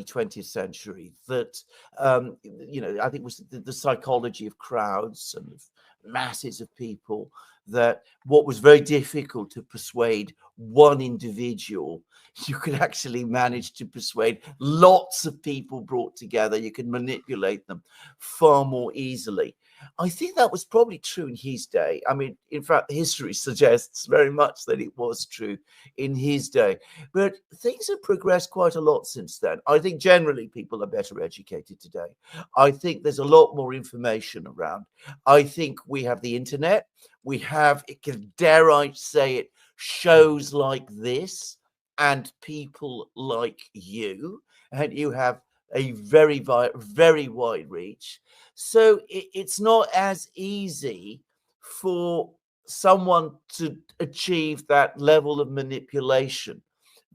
early 20th century that, I think it was the psychology of crowds and of masses of people, that what was very difficult to persuade one individual, you could actually manage to persuade lots of people brought together. You could manipulate them far more easily. I think that was probably true in his day. I mean, in fact, history suggests very much that it was true in his day. But things have progressed quite a lot since then. I think generally people are better educated today. I think there's a lot more information around. I think we have the internet. We have, dare I say it, shows like this and people like you. And you have a very wide reach. So it's not as easy for someone to achieve that level of manipulation.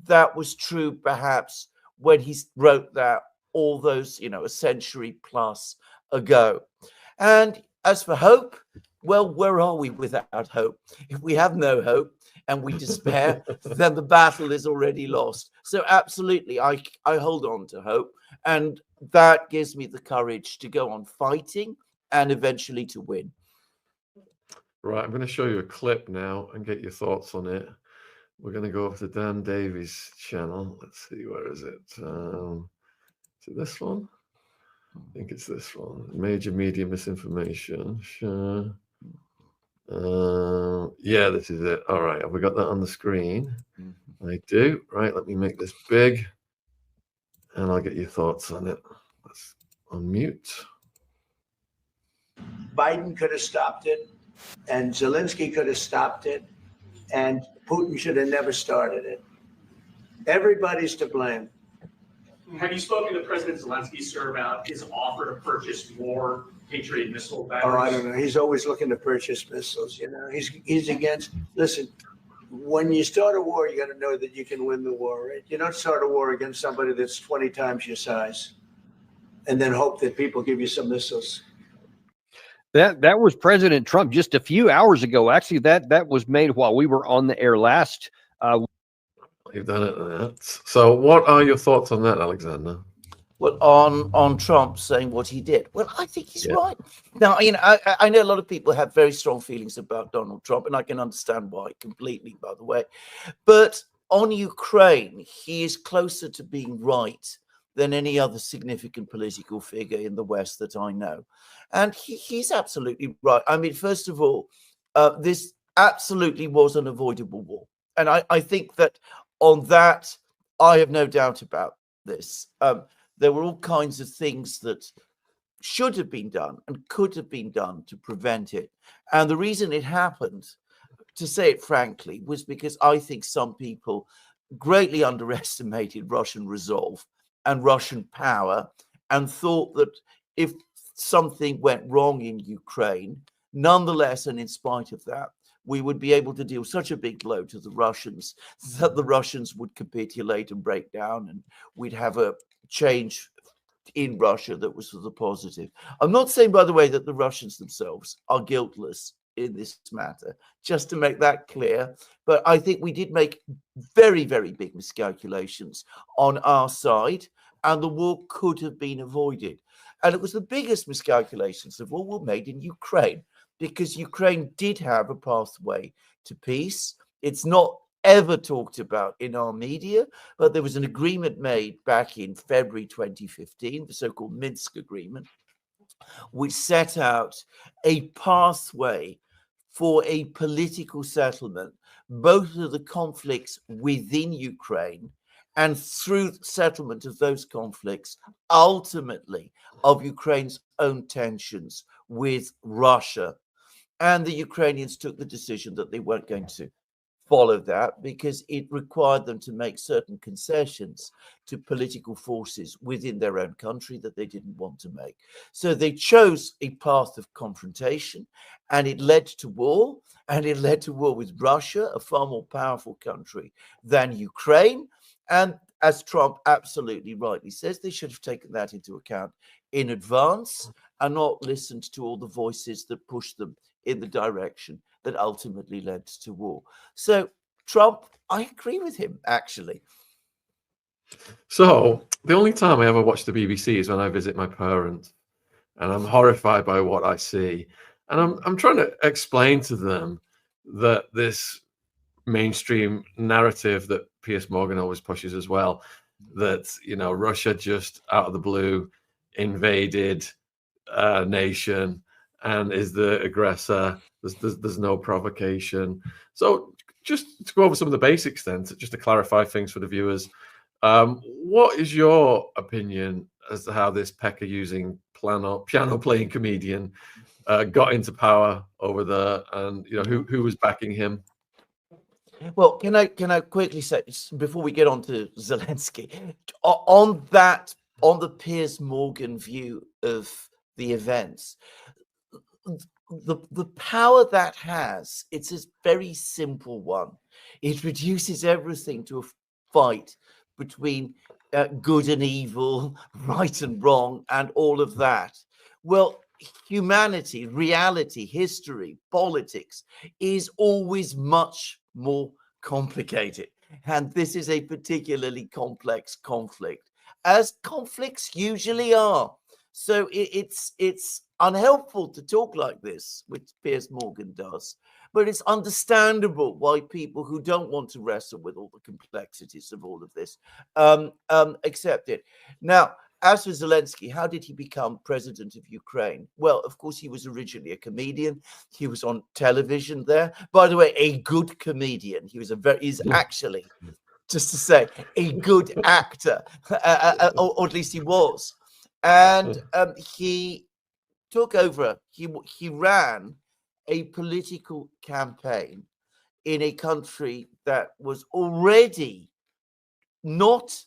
That was true perhaps when he wrote that all those, a century plus ago. And as for hope, well, where are we without hope? If we have no hope and we despair, then the battle is already lost. So absolutely, I hold on to hope. And that gives me the courage to go on fighting and eventually to win. Right, I'm going to show you a clip now and get your thoughts on it. We're going to go over to Dan Davies' channel. Let's see, where is it? Is it this one? I think it's this one. Major media misinformation. Sure. Yeah, this is it. All right, have we got that on the screen? I do. Right, let me make this big and I'll get your thoughts on it. Let's unmute. Biden could have stopped it, and Zelenskyy could have stopped it, and Putin should have never started it. Everybody's to blame. Have you spoken to President Zelenskyy, sir, about his offer to purchase more Patriot missile batteries? Oh, I don't know. He's always looking to purchase missiles. He's against. Listen, when you start a war, you got to know that you can win the war. Right? You don't start a war against somebody that's 20 times your size, and then hope that people give you some missiles. That was President Trump just a few hours ago. Actually, that was made while we were on the air last. You've done it. So what are your thoughts on that, Alexander? Well, on Trump saying what he did. Well, I think he's right. Now, I know a lot of people have very strong feelings about Donald Trump, and I can understand why completely, by the way. But on Ukraine, he is closer to being right than any other significant political figure in the West that I know. And he's absolutely right. I mean, first of all, this absolutely was an avoidable war. And I think that on that, I have no doubt about this. There were all kinds of things that should have been done and could have been done to prevent it. And the reason it happened, to say it frankly, was because I think some people greatly underestimated Russian resolve and Russian power and thought that if something went wrong in Ukraine, nonetheless, and in spite of that, we would be able to deal such a big blow to the Russians that the Russians would capitulate and break down, and we'd have a change in Russia that was for the positive. I'm not saying, by the way, that the Russians themselves are guiltless in this matter, just to make that clear. But I think we did make very, very big miscalculations on our side, and the war could have been avoided. And it was the biggest miscalculations of all were made in Ukraine, because Ukraine did have a pathway to peace. It's not ever talked about in our media, but there was an agreement made back in February 2015, the so-called Minsk Agreement, which set out a pathway for a political settlement, both of the conflicts within Ukraine and through settlement of those conflicts, ultimately of Ukraine's own tensions with Russia. And the Ukrainians took the decision that they weren't going to follow that because it required them to make certain concessions to political forces within their own country that they didn't want to make. So they chose a path of confrontation, and it led to war, and it led to war with Russia, a far more powerful country than Ukraine. And as Trump absolutely rightly says, they should have taken that into account in advance and not listened to all the voices that pushed them in the direction that ultimately led to war. So Trump, I agree with him, actually. So the only time I ever watch the BBC is when I visit my parents, and I'm horrified by what I see. And I'm trying to explain to them that this mainstream narrative that Piers Morgan always pushes as well, that, you know, Russia just out of the blue invaded a nation and is the aggressor. There's no provocation. So just to go over some of the basics then, just to clarify things for the viewers, what is your opinion as to how this Pekka using piano playing comedian got into power over there, and you know who was backing him? Well, can I quickly say before we get on to Zelenskyy on the Piers Morgan view of the events, the power that has, it's a very simple one. It reduces everything to a fight between good and evil, right and wrong, and all of that. Well, humanity, reality, history, politics is always much more complicated. And this is a particularly complex conflict, as conflicts usually are. So it's unhelpful to talk like this, which Piers Morgan does. But it's understandable why people who don't want to wrestle with all the complexities of all of this accept it. Now, as for Zelenskyy, how did he become president of Ukraine? Well, of course, he was originally a comedian. He was on television there. By the way, a good comedian. He's actually, just to say, a good actor, or at least he was. And he took over. He ran a political campaign in a country that was already not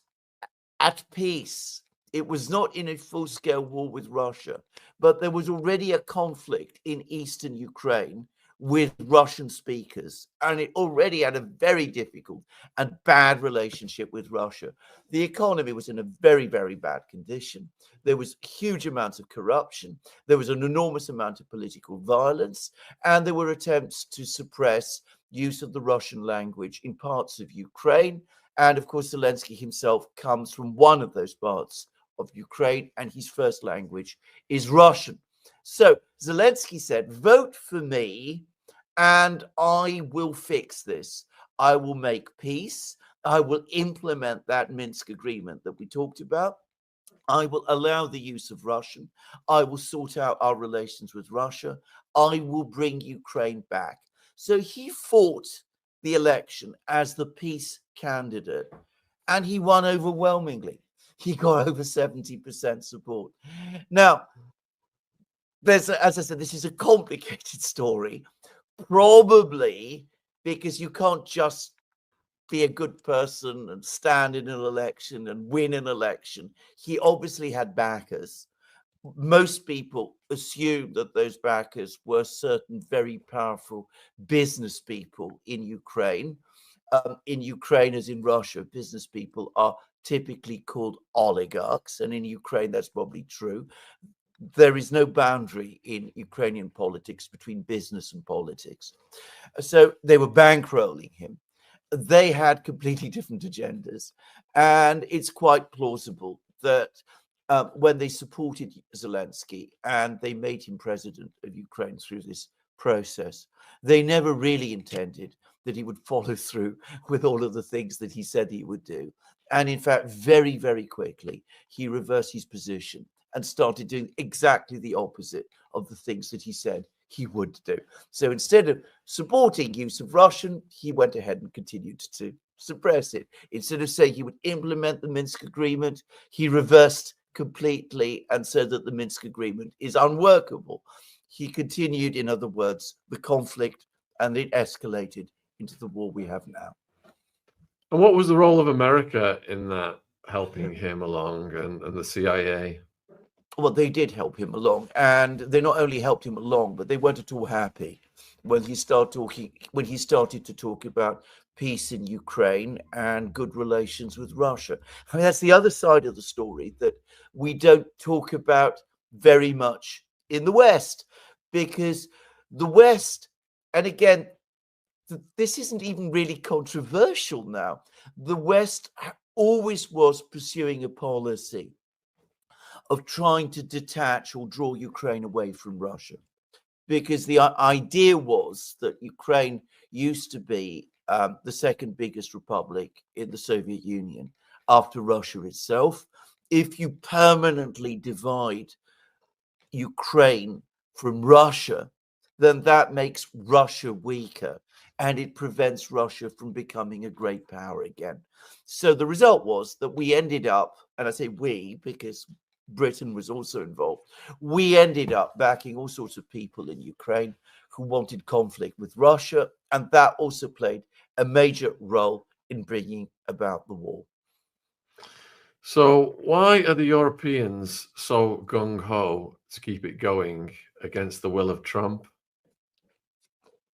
at peace. It was not in a full-scale war with Russia, but there was already a conflict in eastern Ukraine with Russian speakers, and it already had a very difficult and bad relationship with Russia. The economy was in a very, very bad condition. There was huge amounts of corruption. There was an enormous amount of political violence, and there were attempts to suppress use of the Russian language in parts of Ukraine. And of course, Zelenskyy himself comes from one of those parts of Ukraine, and his first language is Russian. So Zelenskyy said, vote for me and I will fix this. I will make peace. I will implement that Minsk agreement that we talked about. I will allow the use of Russian. I will sort out our relations with Russia. I will bring Ukraine back. So he fought the election as the peace candidate, and he won overwhelmingly. He got over 70% support. Now, as I said, this is a complicated story, probably because you can't just be a good person and stand in an election and win an election. He obviously had backers. Most people assume that those backers were certain very powerful business people in Ukraine. In Ukraine, as in Russia, business people are typically called oligarchs, and in Ukraine that's probably true. There is no boundary in Ukrainian politics between business and politics. So they were bankrolling him. They had completely different agendas, and it's quite plausible that when they supported Zelenskyy and they made him president of Ukraine through this process, they never really intended that he would follow through with all of the things that he said he would do. And in fact, very, very quickly, he reversed his position and started doing exactly the opposite of the things that he said he would do. So instead of supporting use of Russian, he went ahead and continued to suppress it. Instead of saying he would implement the Minsk agreement, he reversed completely and said that the Minsk agreement is unworkable. He continued, in other words, the conflict, and it escalated into the war we have now. And what was the role of America in that, helping him along, and the CIA? Well, they did help him along, and they not only helped him along, but they weren't at all happy when he started to talk about peace in Ukraine and good relations with Russia. I mean, that's the other side of the story that we don't talk about very much in the West, because the West, and again, this isn't even really controversial now. The West always was pursuing a policy of trying to detach or draw Ukraine away from Russia, because the idea was that Ukraine used to be the second biggest republic in the Soviet Union after Russia itself. If you permanently divide Ukraine from Russia, then that makes Russia weaker and it prevents Russia from becoming a great power again. So the result was that we ended up, and I say we because Britain was also involved, we ended up backing all sorts of people in Ukraine who wanted conflict with Russia, and that also played a major role in bringing about the war. So why are the Europeans so gung-ho to keep it going against the will of Trump?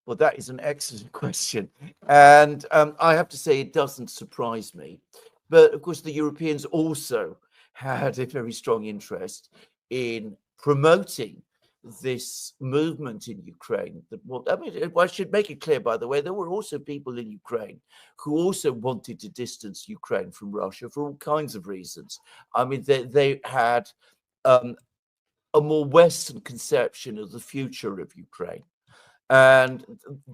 Well, that is an excellent question. And I have to say, it doesn't surprise me. But of course, the Europeans also had a very strong interest in promoting this movement in Ukraine. I should make it clear, by the way, there were also people in Ukraine who also wanted to distance Ukraine from Russia for all kinds of reasons. I mean, they had a more Western conception of the future of Ukraine. And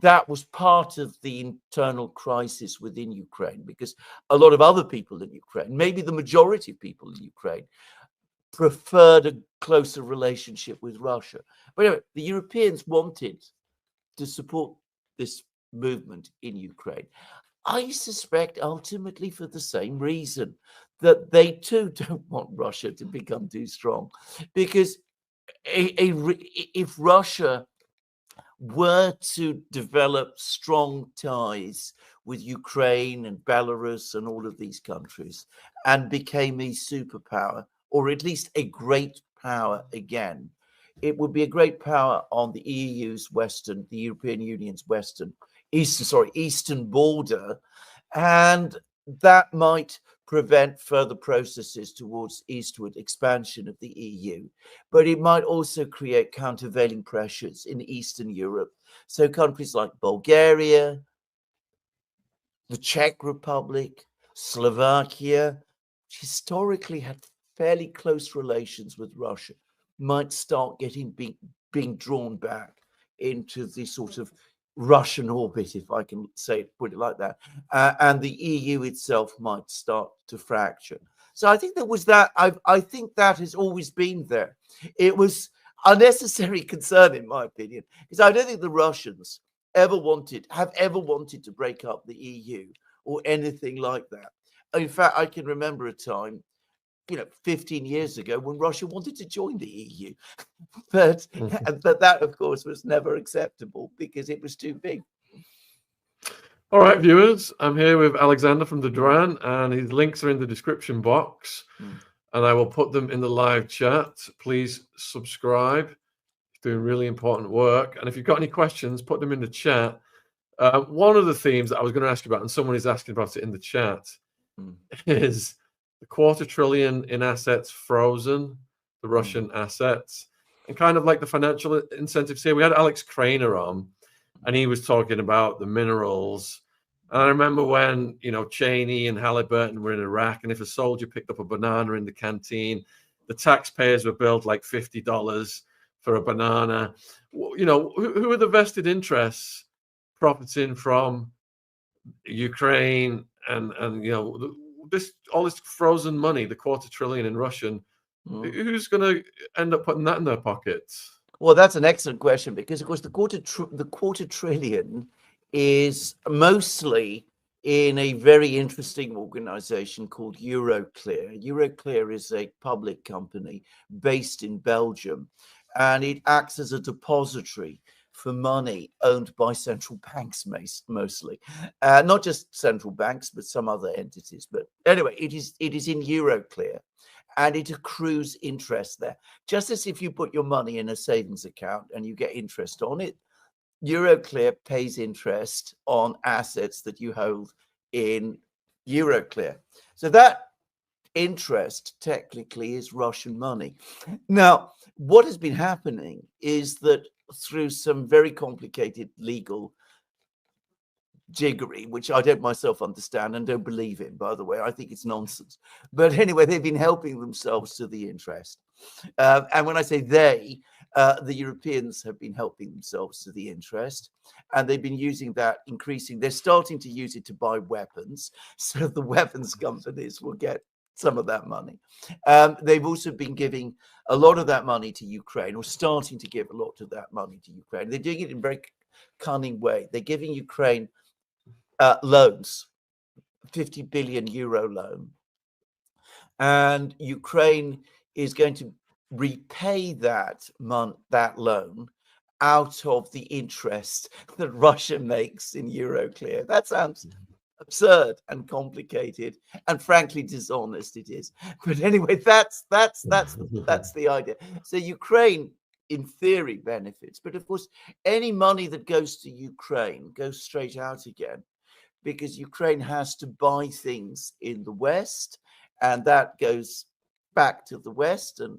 that was part of the internal crisis within Ukraine, because a lot of other people in Ukraine, maybe the majority of people in Ukraine, preferred a closer relationship with Russia. But anyway, the Europeans wanted to support this movement in Ukraine. I suspect ultimately for the same reason, that they too don't want Russia to become too strong. Because if Russia were to develop strong ties with Ukraine and Belarus and all of these countries and became a superpower, or at least a great power again, it would be a great power on the the European Union's eastern border, and that might prevent further processes towards eastward expansion of the EU. But it might also create countervailing pressures in Eastern Europe. So countries like Bulgaria, the Czech Republic, Slovakia, which historically had fairly close relations with Russia, might start being drawn back into the sort of Russian orbit, if I can put it like that, and the EU itself might start to fracture. So I think there was that. I think that has always been there. It was unnecessary concern, in my opinion, because I don't think the Russians have ever wanted to break up the EU or anything like that. In fact, I can remember a time, 15 years ago, when Russia wanted to join the EU. But that, of course, was never acceptable because it was too big. All right, viewers, I'm here with Alexander from the DURAN, and his links are in the description box, and I will put them in the live chat. Please subscribe. He's doing really important work. And if you've got any questions, put them in the chat. One of the themes that I was going to ask you about, and someone is asking about it in the chat, is the $250 billion in assets frozen, the Russian assets, and kind of like the financial incentives here. We had Alex Craner on, and he was talking about the minerals. And I remember when, Cheney and Halliburton were in Iraq, and if a soldier picked up a banana in the canteen, the taxpayers were billed like $50 for a banana. Who are the vested interests profiting from Ukraine and all this frozen money, the $250 billion in Russian? Who's going to end up putting that in their pockets? Well, that's an excellent question, because, of course, the $250 billion is mostly in a very interesting organization called Euroclear. Euroclear is a public company based in Belgium, and it acts as a depository for money owned by central banks, mostly. Not just central banks, but some other entities. But anyway, it is in Euroclear, and it accrues interest there. Just as if you put your money in a savings account and you get interest on it, Euroclear pays interest on assets that you hold in Euroclear. So that interest technically is Russian money. Now, what has been happening is that through some very complicated legal jiggery, which I don't myself understand and don't believe in, by the way. I think it's nonsense. But anyway, they've been helping themselves to the interest. And when I say they, the Europeans have been helping themselves to the interest, and they've been using that, increasing. They're starting to use it to buy weapons, so the weapons companies will get some of that money. They've also been giving a lot of that money to Ukraine, or starting to give a lot of that money to Ukraine. They're doing it in a very cunning way. They're giving Ukraine loans, 50 billion euro loan, and Ukraine is going to repay that loan out of the interest that Russia makes in Euroclear. That sounds absurd and complicated, and frankly dishonest it is. But anyway, that's the idea. So Ukraine, in theory, benefits, but of course, any money that goes to Ukraine goes straight out again, because Ukraine has to buy things in the West, and that goes back to the West, and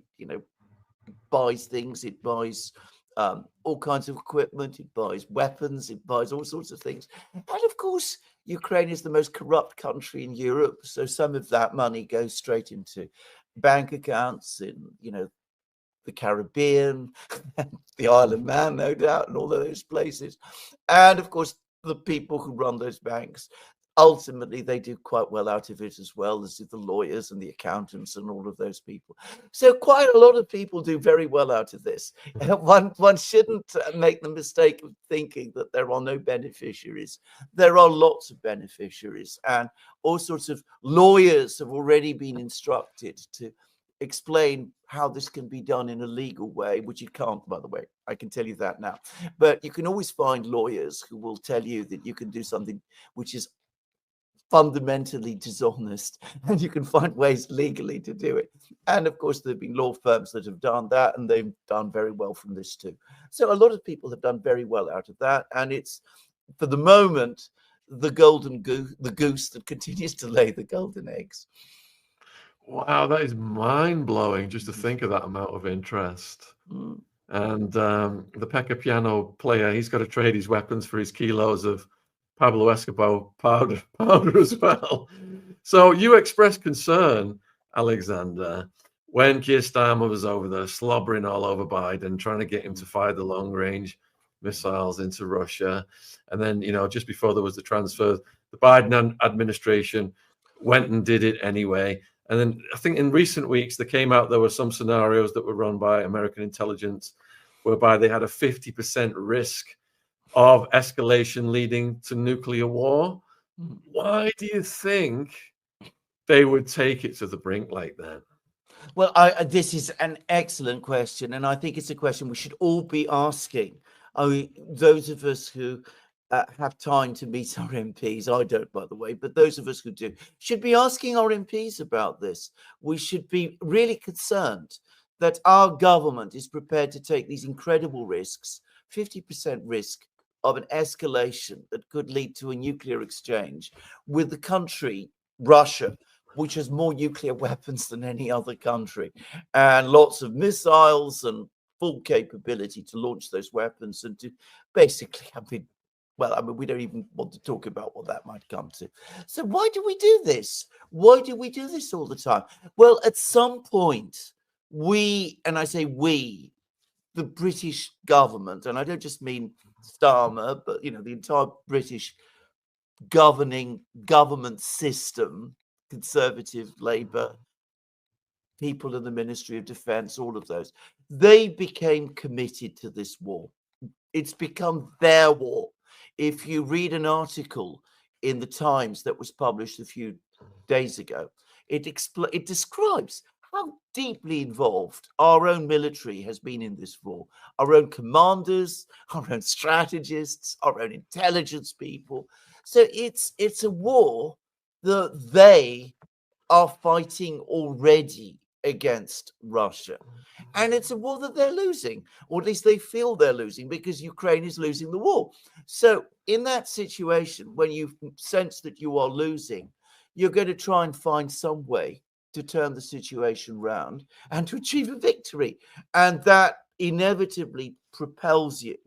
buys things. It buys all kinds of equipment. It buys weapons. It buys all sorts of things. And of course, Ukraine is the most corrupt country in Europe, so some of that money goes straight into bank accounts in the Caribbean, the Isle of Man, no doubt, and all of those places. And of course, the people who run those banks, ultimately, they do quite well out of it as well, as do the lawyers and the accountants and all of those people. So quite a lot of people do very well out of this. One shouldn't make the mistake of thinking that there are no beneficiaries. There are lots of beneficiaries, and all sorts of lawyers have already been instructed to explain how this can be done in a legal way, which you can't, by the way. I can tell you that now. But you can always find lawyers who will tell you that you can do something which is fundamentally dishonest, and you can find ways legally to do it. And of course, there have been law firms that have done that, and they've done very well from this too. So a lot of people have done very well out of that, and it's, for the moment, the golden goose, the goose that continues to lay the golden eggs. Wow, that is mind-blowing just to think of that amount of interest. And the Pekka piano player, he's got to trade his weapons for his kilos of Pablo Escobar powder as well. So you expressed concern, Alexander, when Keir Starmer was over there slobbering all over Biden, trying to get him to fire the long-range missiles into Russia. And then, just before there was the transfer, the Biden administration went and did it anyway. And then I think in recent weeks, there were some scenarios that were run by American intelligence whereby they had a 50% risk of escalation leading to nuclear war. Why do you think they would take it to the brink like that? Well, this is an excellent question, and I think it's a question we should all be asking. Those of us who have time to meet our MPs, I don't, by the way, but those of us who do, should be asking our MPs about this. We should be really concerned that our government is prepared to take these incredible risks, 50% risk of an escalation that could lead to a nuclear exchange with the country, Russia, which has more nuclear weapons than any other country, and lots of missiles and full capability to launch those weapons, and to basically, we don't even want to talk about what that might come to. So why do we do this? Why do we do this all the time? Well, at some point, and I say we, the British government, and I don't just mean Starmer, but the entire British governing government system, Conservative, Labour, people in the Ministry of Defence, all of those, they became committed to this war. It's become their war. If you read an article in the Times that was published a few days ago, it describes how deeply involved our own military has been in this war. Our own commanders, our own strategists, our own intelligence people. So it's a war that they are fighting already against Russia. And it's a war that they're losing, or at least they feel they're losing, because Ukraine is losing the war. So in that situation, when you sense that you are losing, you're going to try and find some way to turn the situation round and to achieve a victory. And that inevitably propels you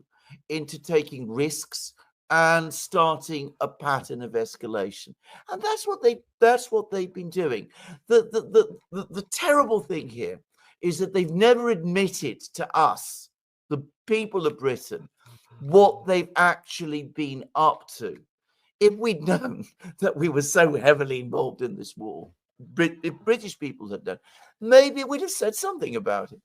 into taking risks and starting a pattern of escalation. And that's what they've been doing. The terrible thing here is that they've never admitted to us, the people of Britain, what they've actually been up to. If we'd known that we were so heavily involved in this war, if British people had known, maybe we'd have said something about it.